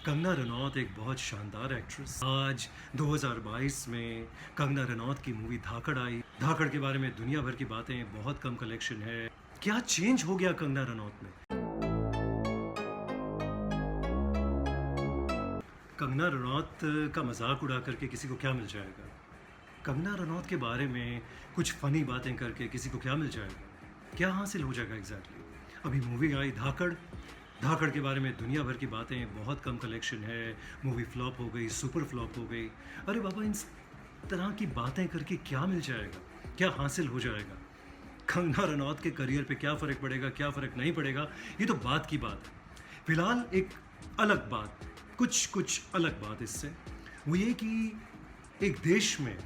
कंगना रनौत एक बहुत शानदार एक्ट्रेस। आज 2022 में कंगना रनौत की मूवी धाकड़ आई। धाकड़ के बारे में दुनिया भर की बातें, बहुत कम कलेक्शन है। क्या चेंज हो गया कंगना रनौत में? कंगना रनौत का मजाक उड़ा करके किसी को क्या मिल जाएगा? कंगना रनौत के बारे में कुछ फनी बातें करके किसी को क्या मिल जाएगा? क्या हासिल हो जाएगा एग्जैक्टली? अभी मूवी आई धाकड़। धाकड़ के बारे में दुनिया भर की बातें, बहुत कम कलेक्शन है, मूवी फ्लॉप हो गई, सुपर फ्लॉप हो गई। अरे बाबा, इन तरह की बातें करके क्या मिल जाएगा? क्या हासिल हो जाएगा? कंगना रनौत के करियर पे क्या फ़र्क पड़ेगा, क्या फ़र्क नहीं पड़ेगा, ये तो बात की बात है। फिलहाल एक अलग बात, कुछ अलग बात इससे, वो ये कि एक देश में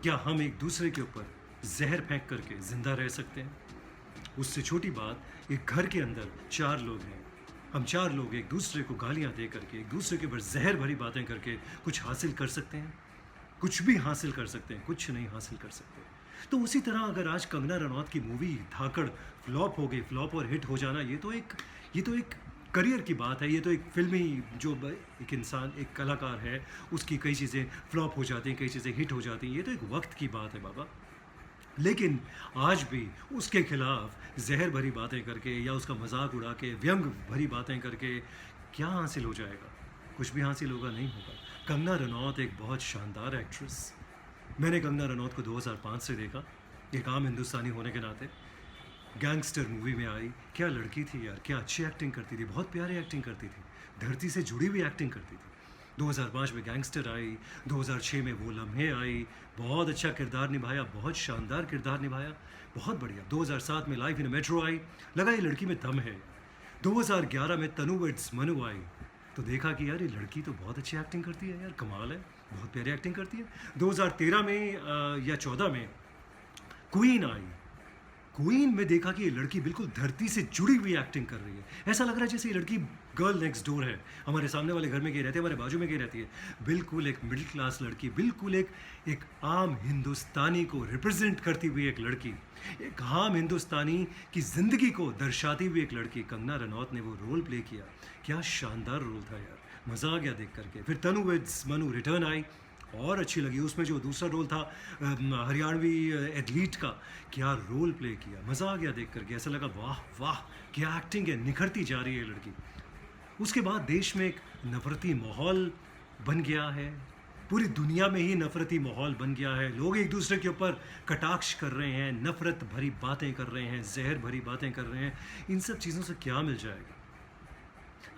क्या हम एक दूसरे के ऊपर जहर फेंक करके ज़िंदा रह सकते हैं? उससे छोटी बात, एक घर के अंदर 4 लोग हैं, हम 4 लोग एक दूसरे को गालियां दे करके, एक दूसरे के ऊपर जहर भरी बातें करके कुछ हासिल कर सकते हैं? कुछ भी हासिल कर सकते हैं, कुछ नहीं हासिल कर सकते। तो उसी तरह अगर आज कंगना रनौत की मूवी धाकड़ फ्लॉप हो गई, फ्लॉप और हिट हो जाना, ये तो एक करियर की बात है। ये तो एक फिल्मी एक इंसान, एक कलाकार है, उसकी कई चीज़ें फ्लॉप हो जाती हैं, कई चीज़ें हिट हो जाती हैं। ये तो एक वक्त की बात है बाबा। लेकिन आज भी उसके खिलाफ जहर भरी बातें करके या उसका मजाक उड़ा के, व्यंग भरी बातें करके क्या हासिल हो जाएगा? कुछ भी हासिल होगा नहीं होगा। कंगना रनौत एक बहुत शानदार एक्ट्रेस। मैंने कंगना रनौत को 2005 से देखा, एक आम हिंदुस्तानी होने के नाते। गैंगस्टर मूवी में आई, क्या लड़की थी यार, क्या अच्छी एक्टिंग करती थी, बहुत प्यारी एक्टिंग करती थी, धरती से जुड़ी हुई एक्टिंग करती थी। 2005 में गैंगस्टर आई, 2006 में वो लम्हे आई, बहुत अच्छा किरदार निभाया, बहुत शानदार किरदार निभाया, बहुत बढ़िया। 2007 में लाइफ इन मेट्रो आई, लगा ये लड़की में दम है। 2011 में तनु विट्स मनु आई, तो देखा कि यार ये लड़की तो बहुत अच्छी एक्टिंग करती है यार, कमाल है, बहुत प्यारी एक्टिंग करती है। 2013 में या 14 में क्वीन आई। क्वीन में देखा कि ये लड़की बिल्कुल धरती से जुड़ी हुई एक्टिंग कर रही है। ऐसा लग रहा है जैसे ये लड़की गर्ल नेक्स्ट डोर है, हमारे सामने वाले घर में कहीं रहती है, हमारे बाजू में कहीं रहती है। बिल्कुल एक मिडिल क्लास लड़की, बिल्कुल एक आम हिंदुस्तानी को रिप्रेजेंट करती हुई एक लड़की, एक आम हिंदुस्तानी की ज़िंदगी को दर्शाती हुई एक लड़की। कंगना रनौत ने वो रोल प्ले किया, क्या शानदार रोल था यार, मज़ा आ गया देख करके। फिर तनु विद्स मनु रिटर्न आई, और अच्छी लगी। उसमें जो दूसरा रोल था हरियाणवी एथलीट का, क्या रोल प्ले किया, मज़ा आ गया देख करके। ऐसा लगा वाह वाह, क्या एक्टिंग है, निखरती जा रही है लड़की। उसके बाद देश में एक नफरती माहौल बन गया है, पूरी दुनिया में ही नफरती माहौल बन गया है। लोग एक दूसरे के ऊपर कटाक्ष कर रहे हैं, नफरत भरी बातें कर रहे हैं, जहर भरी बातें कर रहे हैं। इन सब चीज़ों से क्या मिल जाएगा?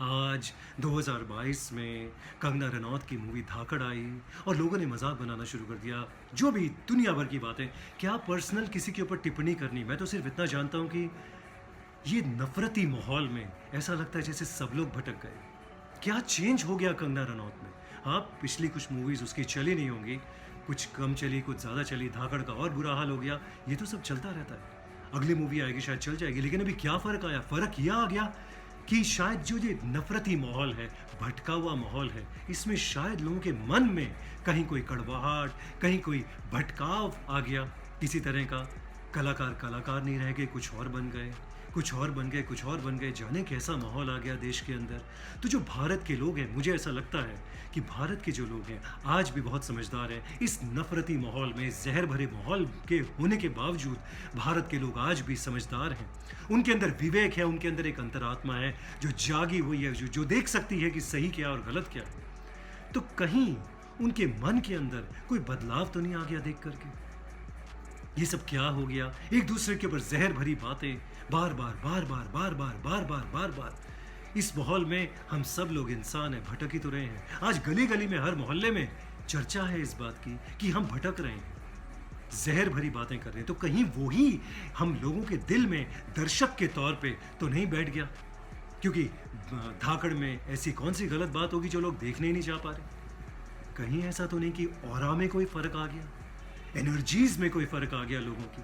आज 2022 में कंगना रनौत की मूवी धाकड़ आई और लोगों ने मजाक बनाना शुरू कर दिया, जो भी दुनिया भर की बातें। क्या पर्सनल किसी के ऊपर टिप्पणी करनी, मैं तो सिर्फ इतना जानता हूँ कि ये नफरती माहौल में ऐसा लगता है जैसे सब लोग भटक गए। क्या चेंज हो गया कंगना रनौत में? हाँ, पिछली कुछ मूवीज़ उसकी चली नहीं होंगी, कुछ कम चली, कुछ ज़्यादा चली, धाकड़ का और बुरा हाल हो गया, ये तो सब चलता रहता है। अगली मूवी आएगी शायद चल जाएगी, लेकिन अभी क्या फ़र्क आया? फ़र्क यह आ गया कि शायद जो ये नफरती माहौल है, भटका हुआ माहौल है, इसमें शायद लोगों के मन में कहीं कोई कड़वाहट, कहीं कोई भटकाव आ गया किसी तरह का। कलाकार नहीं रह गए, कुछ और बन गए, कुछ और बन गए, कुछ और बन गए। जाने कैसा माहौल आ गया देश के अंदर। तो जो भारत के लोग हैं, मुझे ऐसा लगता है कि भारत के जो लोग हैं आज भी बहुत समझदार हैं। इस नफरती माहौल में, जहर भरे माहौल के होने के बावजूद भारत के लोग आज भी समझदार हैं। उनके अंदर विवेक है, उनके अंदर एक अंतरात्मा है जो जागी हुई है, जो देख सकती है कि सही क्या और गलत क्या है। तो कहीं उनके मन के अंदर कोई बदलाव तो नहीं आ गया देख करके? ये सब क्या हो गया? एक दूसरे के ऊपर जहर भरी बातें, बार बार। इस माहौल में हम सब लोग इंसान हैं, भटक ही तो रहे हैं। आज गली गली में, हर मोहल्ले में चर्चा है इस बात की कि हम भटक रहे हैं, जहर भरी बातें कर रहे हैं। तो कहीं वो ही हम लोगों के दिल में दर्शक के तौर पे तो नहीं बैठ गया? क्योंकि धाकड़ में ऐसी कौन सी गलत बात होगी जो लोग देखने ही नहीं चाह पा रहे? कहीं ऐसा तो नहीं कि ऑरा में कोई फ़र्क आ गया, एनर्जीज में कोई फ़र्क आ गया, लोगों की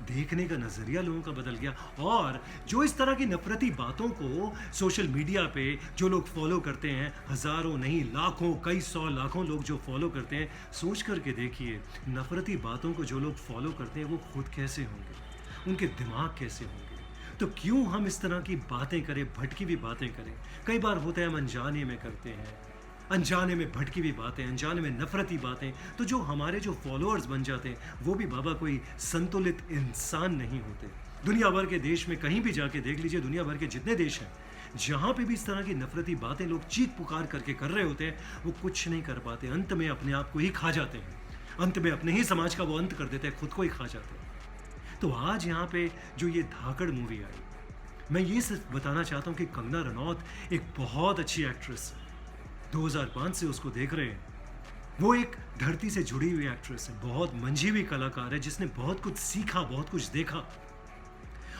देखने का नज़रिया लोगों का बदल गया? और जो इस तरह की नफरती बातों को सोशल मीडिया पे जो लोग फॉलो करते हैं, हज़ारों नहीं लाखों, कई सौ लाखों लोग जो फॉलो करते हैं, सोच करके देखिए, नफरती बातों को जो लोग फॉलो करते हैं वो खुद कैसे होंगे, उनके दिमाग कैसे होंगे। तो क्यों हम इस तरह की बातें करें, भटकी हुई बातें करें? कई बार होता है हम अनजाने में करते हैं, अनजाने में भटकी हुई बातें, अनजाने में नफरती बातें, तो जो हमारे जो फॉलोअर्स बन जाते हैं वो भी बाबा कोई संतुलित इंसान नहीं होते। दुनिया भर के देश में कहीं भी जाके देख लीजिए, दुनिया भर के जितने देश हैं, जहाँ पे भी इस तरह की नफरती बातें लोग चीख पुकार करके कर रहे होते हैं, वो कुछ नहीं कर पाते, अंत में अपने आप को ही खा जाते हैं, अंत में अपने ही समाज का वो अंत कर देते हैं, खुद को ही खा जाते हैं। तो आज यहाँ पे जो ये धाकड़ मूवी आई, मैं ये सिर्फ बताना चाहता हूँ कि कंगना रनौत एक बहुत अच्छी एक्ट्रेस है। 2005 से उसको देख रहे हैं। वो एक धरती से जुड़ी हुई एक्ट्रेस है, बहुत मंझी हुई कलाकार है, जिसने बहुत कुछ सीखा, बहुत कुछ देखा।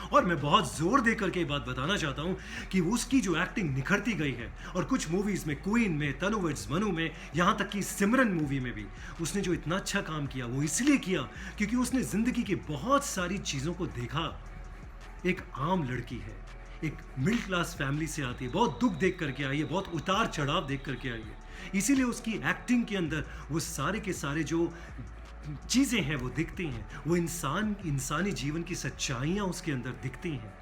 और मैं बहुत जोर दे करके ये बात बताना चाहता हूं कि उसकी जो एक्टिंग निखरती गई है, और कुछ मूवीज में, क्वीन में, तनुवर्ड्स मनु में, यहां तक कि सिमरन मूवी में भी उसने जो इतना अच्छा काम किया वो इसलिए किया क्योंकि उसने जिंदगी की बहुत सारी चीजों को देखा। एक आम लड़की है, एक मिडिल क्लास फैमिली से आती है, बहुत दुख देख करके आई है, बहुत उतार चढ़ाव देख करके आई है, इसीलिए उसकी एक्टिंग के अंदर वो सारे के सारे जो चीज़ें हैं वो दिखती हैं, वो इंसानी जीवन की सच्चाइयाँ उसके अंदर दिखती हैं,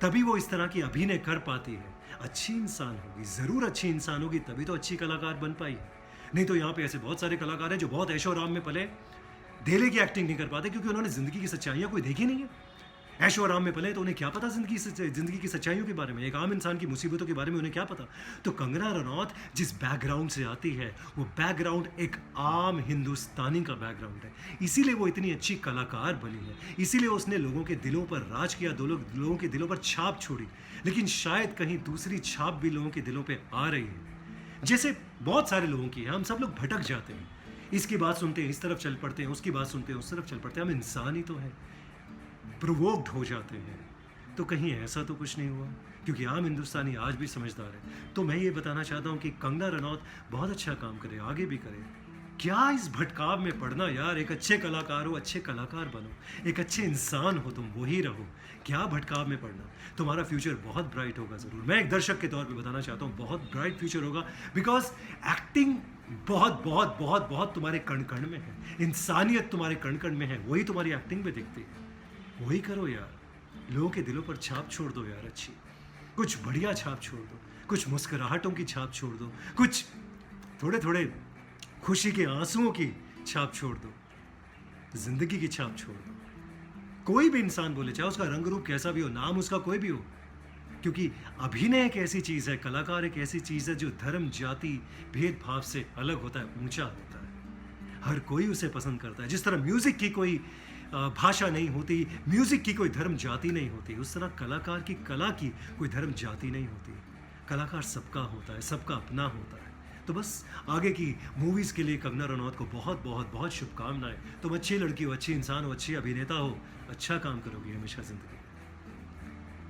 तभी वो इस तरह की अभिनय कर पाती है। अच्छी इंसान होगी, ज़रूर अच्छी इंसान होगी, तभी तो अच्छी कलाकार बन पाई है। नहीं तो यहाँ पे ऐसे बहुत सारे कलाकार हैं जो बहुत ऐशो आराम में पले, धेले की एक्टिंग नहीं कर पाते क्योंकि उन्होंने ज़िंदगी की सच्चाइयाँ कोई देखी नहीं है। ऐशो आराम में पले तो उन्हें क्या पता ज़िंदगी की सच्चाइयों के बारे में, एक आम इंसान की मुसीबतों के बारे में उन्हें क्या पता। तो कंगना रनौत जिस बैकग्राउंड से आती है, वो बैकग्राउंड एक आम हिंदुस्तानी का बैकग्राउंड है, इसीलिए वो इतनी अच्छी कलाकार बनी है, इसीलिए उसने लोगों के दिलों पर राज किया, लोगों के दिलों पर छाप छोड़ी। लेकिन शायद कहीं दूसरी छाप भी लोगों के दिलों पर आ रही है, जैसे बहुत सारे लोगों की है। हम सब लोग भटक जाते हैं, इसकी बात सुनते हैं इस तरफ चल पड़ते हैं, उसकी बात सुनते हैं उस तरफ चल पड़ते हैं। हम इंसान ही तो हैं, प्रोवोक्ड हो जाते हैं। तो कहीं ऐसा तो कुछ नहीं हुआ, क्योंकि आम हिंदुस्तानी आज भी समझदार है। तो मैं ये बताना चाहता हूँ कि कंगना रनौत बहुत अच्छा काम करे, आगे भी करे। क्या इस भटकाव में पड़ना यार, एक अच्छे कलाकार हो, अच्छे कलाकार बनो, एक अच्छे इंसान हो, तुम वही रहो। क्या भटकाव में पड़ना, तुम्हारा फ्यूचर बहुत ब्राइट होगा ज़रूर। मैं एक दर्शक के तौर पे बताना चाहता हूँ, बहुत ब्राइट फ्यूचर होगा, बिकॉज एक्टिंग बहुत बहुत बहुत बहुत तुम्हारे कण कण में है, इंसानियत तुम्हारे कण कण में है, वही तुम्हारी एक्टिंग में दिखती है। वही करो यार, लोगों के दिलों पर छाप छोड़ दो यार, अच्छी कुछ बढ़िया छाप छोड़ दो, कुछ मुस्कुराहटों की छाप छोड़ दो, कुछ थोड़े थोड़े खुशी के आंसुओं की छाप छोड़ दो, जिंदगी की छाप छोड़ दो। कोई भी इंसान बोले, चाहे उसका रंग रूप कैसा भी हो, नाम उसका कोई भी हो, क्योंकि अभिनय एक ऐसी चीज़ है, कलाकार एक ऐसी चीज़ है जो धर्म, जाति, भेदभाव से अलग होता है, ऊंचा होता है। हर कोई उसे पसंद करता है। जिस तरह म्यूजिक की कोई भाषा नहीं होती, म्यूजिक की कोई धर्म जाति नहीं होती, उस तरह कलाकार की कला की कोई धर्म जाति नहीं होती। कलाकार सबका होता है, सबका अपना होता है। तो बस आगे की मूवीज़ के लिए कंगना रनौत को बहुत बहुत बहुत शुभकामनाएं। तुम अच्छी लड़की हो, अच्छी इंसान हो, अच्छी अभिनेता हो, अच्छा काम करोगी हमेशा ज़िंदगी में।